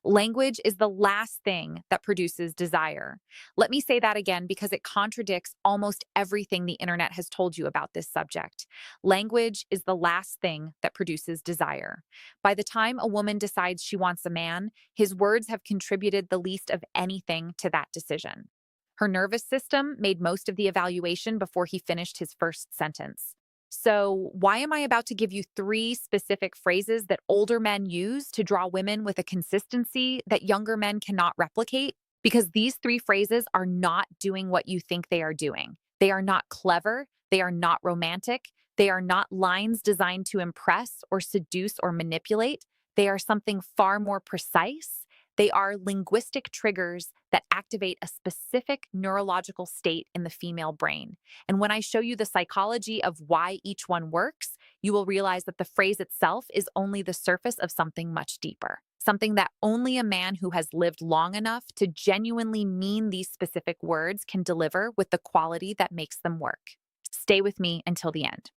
Language is the last thing that produces desire. Let me say that again because it contradicts almost everything the internet has told you about this subject. Language is the last thing that produces desire. By the time a woman decides she wants a man, his words have contributed the least of anything to that decision. Her nervous system made most of the evaluation before he finished his first sentence. So, why am I about to give you three specific phrases that older men use to draw women with a consistency that younger men cannot replicate? Because these three phrases are not doing what you think they are doing. They are not clever. They are not romantic. They are not lines designed to impress or seduce or manipulate. They are something far more precise. They are linguistic triggers that activate a specific neurological state in the female brain. And when I show you the psychology of why each one works, you will realize that the phrase itself is only the surface of something much deeper, something that only a man who has lived long enough to genuinely mean these specific words can deliver with the quality that makes them work. Stay with me until the end.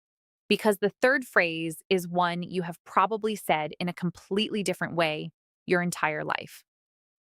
Because the third phrase is one you have probably said in a completely different way your entire life.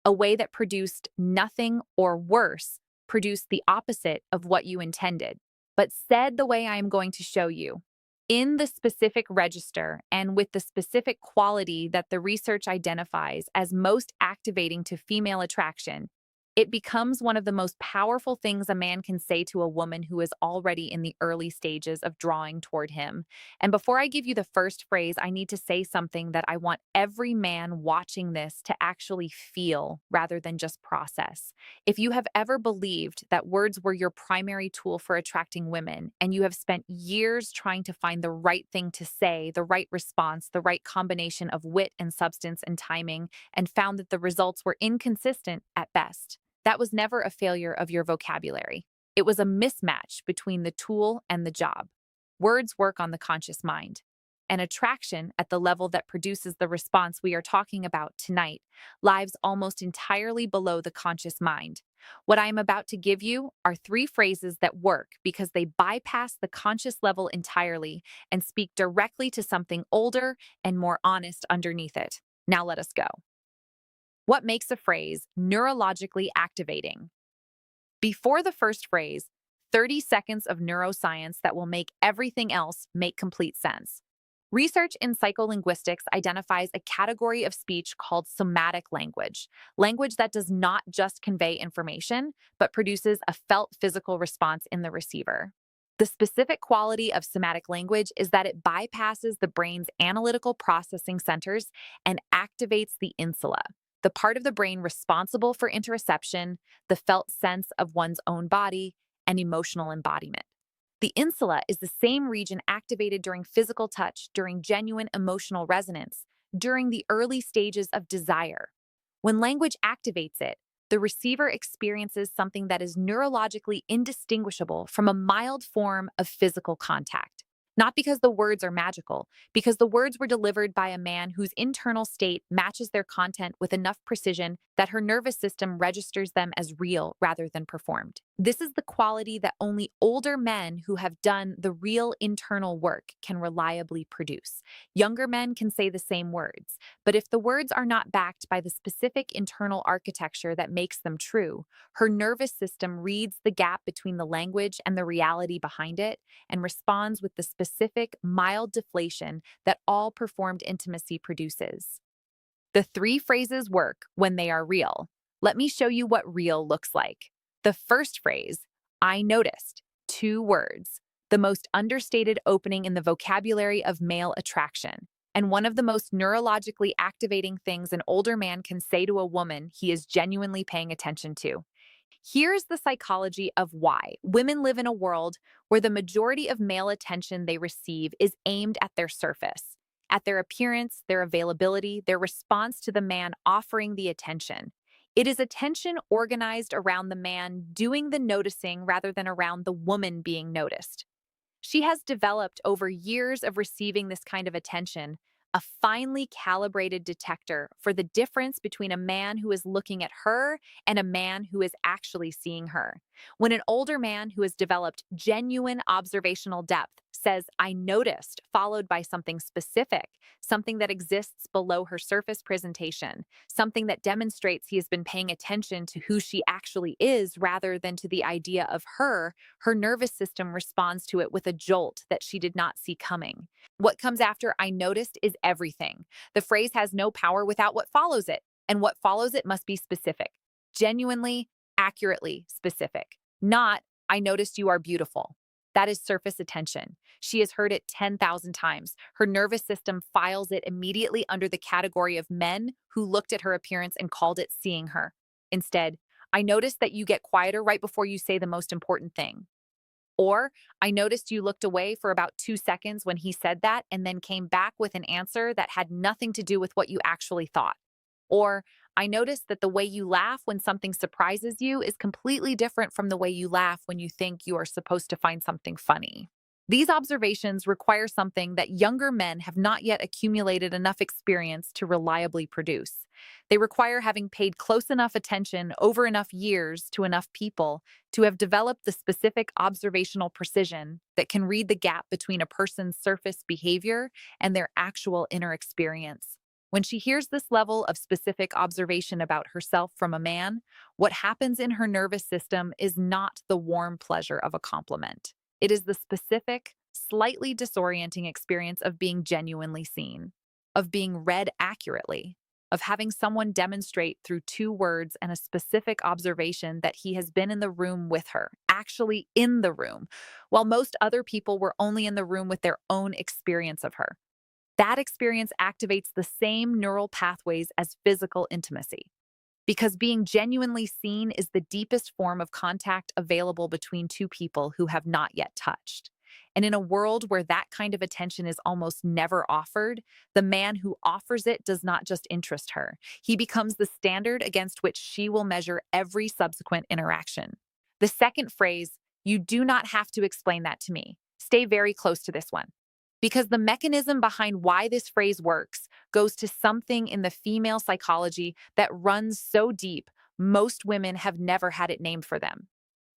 A way that produced nothing or worse, produced the opposite of what you intended, but said the way I am going to show you, in the specific register and with the specific quality that the research identifies as most activating to female attraction. It becomes one of the most powerful things a man can say to a woman who is already in the early stages of drawing toward him. And before I give you the first phrase, I need to say something that I want every man watching this to actually feel rather than just process. If you have ever believed that words were your primary tool for attracting women, and you have spent years trying to find the right thing to say, the right response, the right combination of wit and substance and timing, and found that the results were inconsistent at best, that was never a failure of your vocabulary. It was a mismatch between the tool and the job. Words work on the conscious mind. And attraction at the level that produces the response we are talking about tonight lies almost entirely below the conscious mind. What I am about to give you are three phrases that work because they bypass the conscious level entirely and speak directly to something older and more honest underneath it. Now let us go. What makes a phrase neurologically activating? Before the first phrase, 30 seconds of neuroscience that will make everything else make complete sense. Research in psycholinguistics identifies a category of speech called somatic language, language that does not just convey information, but produces a felt physical response in the receiver. The specific quality of somatic language is that it bypasses the brain's analytical processing centers and activates the insula, the part of the brain responsible for interoception, the felt sense of one's own body, and emotional embodiment. The insula is the same region activated during physical touch, during genuine emotional resonance, during the early stages of desire. When language activates it, the receiver experiences something that is neurologically indistinguishable from a mild form of physical contact. Not because the words are magical, because the words were delivered by a man whose internal state matches their content with enough precision that her nervous system registers them as real rather than performed. This is the quality that only older men who have done the real internal work can reliably produce. Younger men can say the same words, but if the words are not backed by the specific internal architecture that makes them true, her nervous system reads the gap between the language and the reality behind it and responds with the specific, mild deflation that all performed intimacy produces. The three phrases work when they are real. Let me show you what real looks like. The first phrase, I noticed, 2 words, the most understated opening in the vocabulary of male attraction, and one of the most neurologically activating things an older man can say to a woman he is genuinely paying attention to. Here's the psychology of why women live in a world where the majority of male attention they receive is aimed at their surface, at their appearance, their availability, their response to the man offering the attention. It is attention organized around the man doing the noticing rather than around the woman being noticed. She has developed over years of receiving this kind of attention, a finely calibrated detector for the difference between a man who is looking at her and a man who is actually seeing her. When an older man who has developed genuine observational depth says, I noticed, followed by something specific, something that exists below her surface presentation, something that demonstrates he has been paying attention to who she actually is rather than to the idea of her, her nervous system responds to it with a jolt that she did not see coming. What comes after I noticed is everything. The phrase has no power without what follows it, and what follows it must be specific, genuinely, accurately specific. Not, I noticed you are beautiful. That is surface attention. She has heard it 10,000 times. Her nervous system files it immediately under the category of men who looked at her appearance and called it seeing her. Instead, I noticed that you get quieter right before you say the most important thing. Or, I noticed you looked away for about 2 seconds when he said that and then came back with an answer that had nothing to do with what you actually thought. Or, I noticed that the way you laugh when something surprises you is completely different from the way you laugh when you think you are supposed to find something funny. These observations require something that younger men have not yet accumulated enough experience to reliably produce. They require having paid close enough attention over enough years to enough people to have developed the specific observational precision that can read the gap between a person's surface behavior and their actual inner experience. When she hears this level of specific observation about herself from a man, what happens in her nervous system is not the warm pleasure of a compliment. It is the specific, slightly disorienting experience of being genuinely seen, of being read accurately, of having someone demonstrate through 2 words and a specific observation that he has been in the room with her, actually in the room, while most other people were only in the room with their own experience of her. That experience activates the same neural pathways as physical intimacy, because being genuinely seen is the deepest form of contact available between two people who have not yet touched. And in a world where that kind of attention is almost never offered, the man who offers it does not just interest her. He becomes the standard against which she will measure every subsequent interaction. The second phrase, you do not have to explain that to me. Stay very close to this one. Because the mechanism behind why this phrase works goes to something in the female psychology that runs so deep, most women have never had it named for them.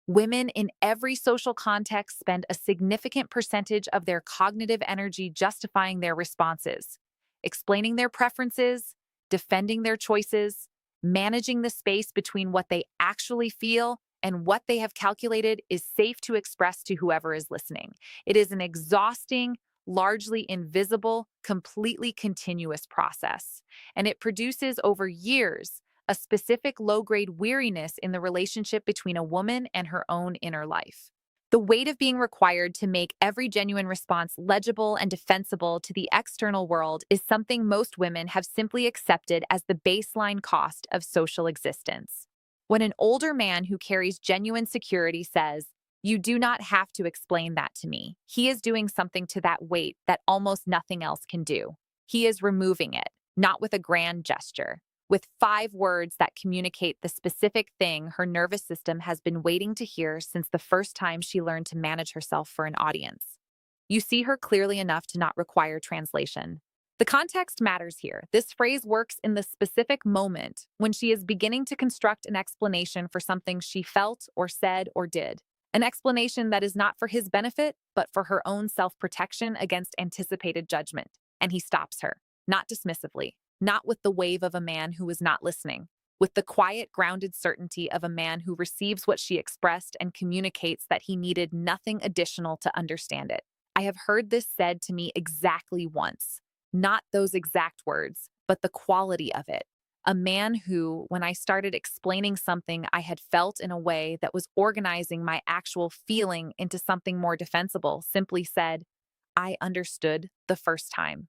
Women in every social context spend a significant percentage of their cognitive energy justifying their responses, explaining their preferences, defending their choices, managing the space between what they actually feel and what they have calculated is safe to express to whoever is listening. It is an exhausting, largely invisible, completely continuous process, and it produces over years a specific low-grade weariness in the relationship between a woman and her own inner life. The weight of being required to make every genuine response legible and defensible to the external world is something most women have simply accepted as the baseline cost of social existence. When an older man who carries genuine security says, you do not have to explain that to me, he is doing something to that weight that almost nothing else can do. He is removing it, not with a grand gesture, with 5 words that communicate the specific thing her nervous system has been waiting to hear since the first time she learned to manage herself for an audience. You see her clearly enough to not require translation. The context matters here. This phrase works in the specific moment when she is beginning to construct an explanation for something she felt or said or did. An explanation that is not for his benefit, but for her own self-protection against anticipated judgment. And he stops her, not dismissively, not with the wave of a man who is not listening, with the quiet, grounded certainty of a man who receives what she expressed and communicates that he needed nothing additional to understand it. I have heard this said to me exactly once. Not those exact words, but the quality of it. A man who, when I started explaining something I had felt in a way that was organizing my actual feeling into something more defensible, simply said, I understood the first time.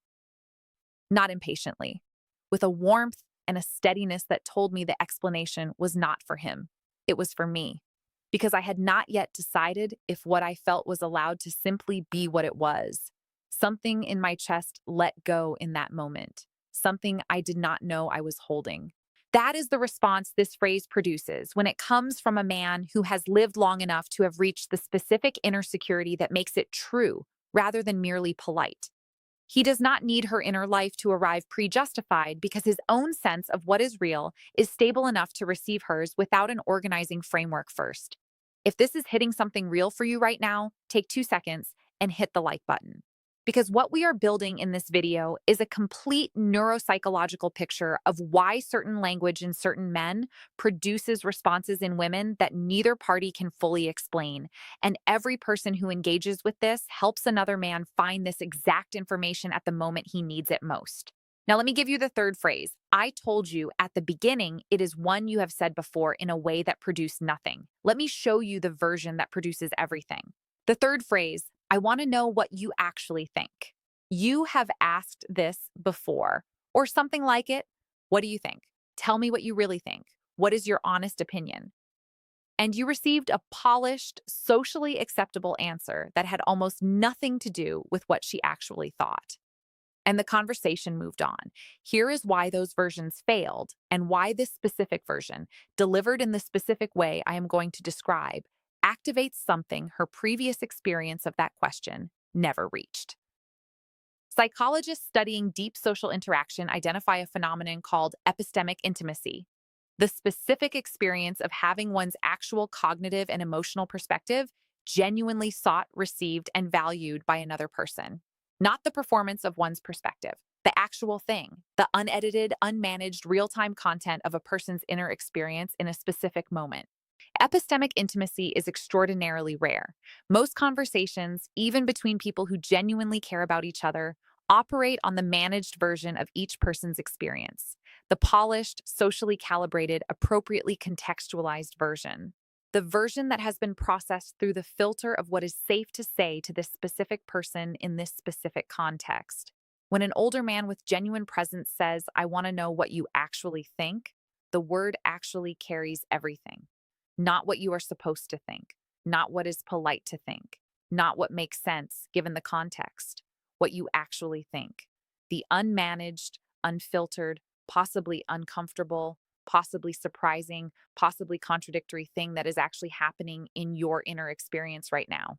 Not impatiently, with a warmth and a steadiness that told me the explanation was not for him. It was for me, because I had not yet decided if what I felt was allowed to simply be what it was. Something in my chest let go in that moment. Something I did not know I was holding. That is the response this phrase produces when it comes from a man who has lived long enough to have reached the specific inner security that makes it true rather than merely polite. He does not need her inner life to arrive pre-justified because his own sense of what is real is stable enough to receive hers without an organizing framework first. If this is hitting something real for you right now, take 2 seconds and hit the like button. Because what we are building in this video is a complete neuropsychological picture of why certain language in certain men produces responses in women that neither party can fully explain. And every person who engages with this helps another man find this exact information at the moment he needs it most. Now, let me give you the third phrase. I told you at the beginning, it is one you have said before in a way that produced nothing. Let me show you the version that produces everything. The third phrase, I want to know what you actually think. You have asked this before, or something like it. What do you think? Tell me what you really think. What is your honest opinion? And you received a polished, socially acceptable answer that had almost nothing to do with what she actually thought. And the conversation moved on. Here is why those versions failed and why this specific version, delivered in the specific way I am going to describe, activates something her previous experience of that question never reached. Psychologists studying deep social interaction identify a phenomenon called epistemic intimacy, the specific experience of having one's actual cognitive and emotional perspective genuinely sought, received, and valued by another person. Not the performance of one's perspective, the actual thing, the unedited, unmanaged, real time content of a person's inner experience in a specific moment. Epistemic intimacy is extraordinarily rare. Most conversations, even between people who genuinely care about each other, operate on the managed version of each person's experience, the polished, socially calibrated, appropriately contextualized version. The version that has been processed through the filter of what is safe to say to this specific person in this specific context. When an older man with genuine presence says, I want to know what you actually think, the word actually carries everything. Not what you are supposed to think, not what is polite to think, not what makes sense given the context, what you actually think. The unmanaged, unfiltered, possibly uncomfortable, possibly surprising, possibly contradictory thing that is actually happening in your inner experience right now.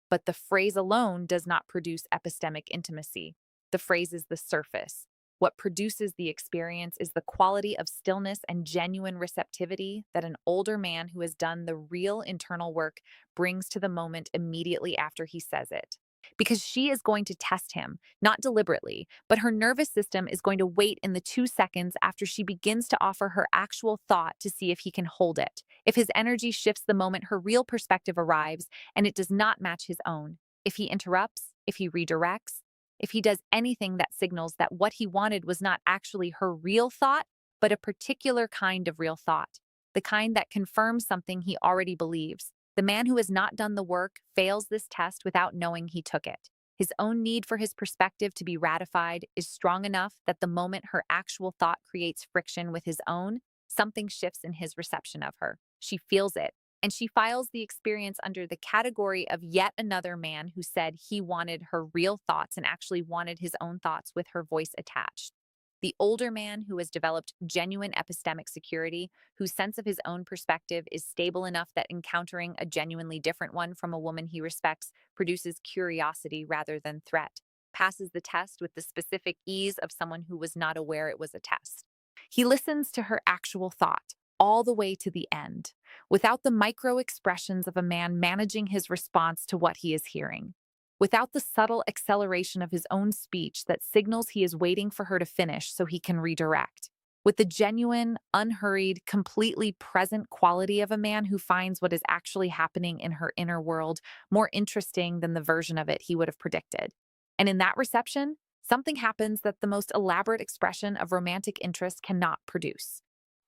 But the phrase alone does not produce epistemic intimacy. The phrase is the surface. What produces the experience is the quality of stillness and genuine receptivity that an older man who has done the real internal work brings to the moment immediately after he says it. Because she is going to test him, not deliberately, but her nervous system is going to wait in the 2 seconds after she begins to offer her actual thought to see if he can hold it. If his energy shifts the moment her real perspective arrives and it does not match his own, if he interrupts, if he redirects, if he does anything that signals that what he wanted was not actually her real thought, but a particular kind of real thought, the kind that confirms something he already believes. The man who has not done the work fails this test without knowing he took it. His own need for his perspective to be ratified is strong enough that the moment her actual thought creates friction with his own, something shifts in his reception of her. She feels it, and she files the experience under the category of yet another man who said he wanted her real thoughts and actually wanted his own thoughts with her voice attached. The older man who has developed genuine epistemic security, whose sense of his own perspective is stable enough that encountering a genuinely different one from a woman he respects produces curiosity rather than threat, passes the test with the specific ease of someone who was not aware it was a test. He listens to her actual thought all the way to the end, without the micro expressions of a man managing his response to what he is hearing, without the subtle acceleration of his own speech that signals he is waiting for her to finish so he can redirect, with the genuine, unhurried, completely present quality of a man who finds what is actually happening in her inner world more interesting than the version of it he would have predicted. And in that reception, something happens that the most elaborate expression of romantic interest cannot produce.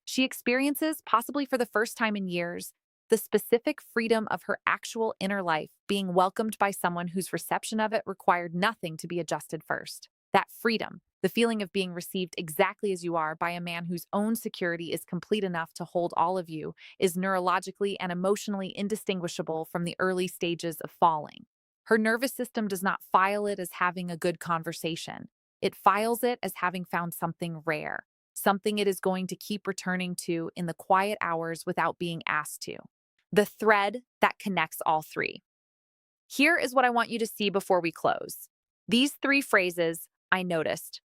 She experiences, possibly for the first time in years, the specific freedom of her actual inner life being welcomed by someone whose reception of it required nothing to be adjusted first. That freedom, the feeling of being received exactly as you are by a man whose own security is complete enough to hold all of you, is neurologically and emotionally indistinguishable from the early stages of falling. Her nervous system does not file it as having a good conversation. It files it as having found something rare, something it is going to keep returning to in the quiet hours without being asked to. The thread that connects all three. Here is what I want you to see before we close. These three phrases, I noticed.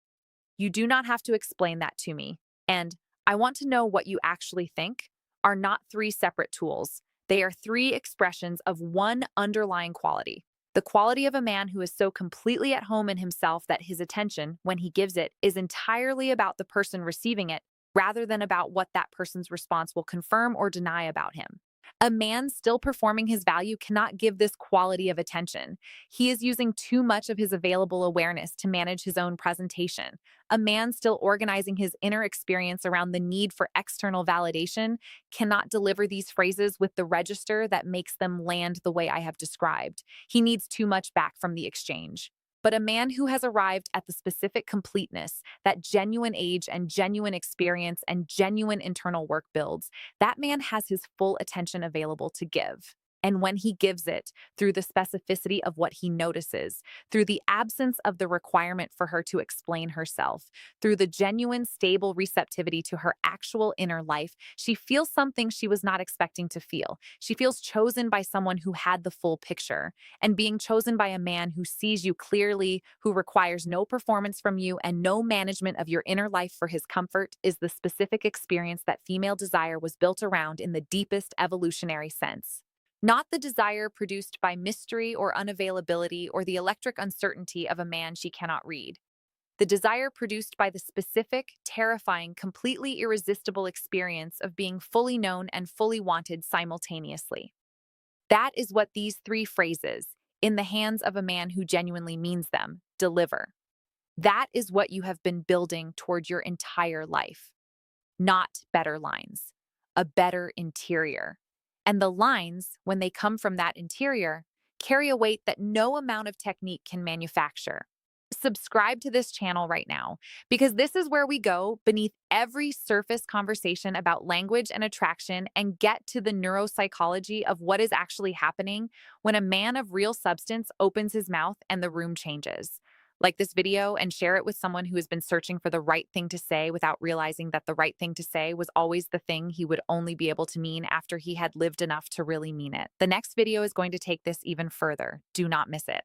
You do not have to explain that to me. And I want to know what you actually think are not three separate tools. They are three expressions of one underlying quality. The quality of a man who is so completely at home in himself that his attention, when he gives it, is entirely about the person receiving it rather than about what that person's response will confirm or deny about him. A man still performing his value cannot give this quality of attention. He is using too much of his available awareness to manage his own presentation. A man still organizing his inner experience around the need for external validation cannot deliver these phrases with the register that makes them land the way I have described. He needs too much back from the exchange. But a man who has arrived at the specific completeness that genuine age and genuine experience and genuine internal work builds, that man has his full attention available to give. And when he gives it, through the specificity of what he notices, through the absence of the requirement for her to explain herself, through the genuine, stable receptivity to her actual inner life, she feels something she was not expecting to feel. She feels chosen by someone who had the full picture. And being chosen by a man who sees you clearly, who requires no performance from you and no management of your inner life for his comfort, is the specific experience that female desire was built around in the deepest evolutionary sense. Not the desire produced by mystery or unavailability or the electric uncertainty of a man she cannot read. The desire produced by the specific, terrifying, completely irresistible experience of being fully known and fully wanted simultaneously. That is what these three phrases, in the hands of a man who genuinely means them, deliver. That is what you have been building toward your entire life. Not better lines, a better interior. And the lines, when they come from that interior, carry a weight that no amount of technique can manufacture. Subscribe to this channel right now, because this is where we go beneath every surface conversation about language and attraction and get to the neuropsychology of what is actually happening when a man of real substance opens his mouth and the room changes. Like this video and share it with someone who has been searching for the right thing to say without realizing that the right thing to say was always the thing he would only be able to mean after he had lived enough to really mean it. The next video is going to take this even further. Do not miss it.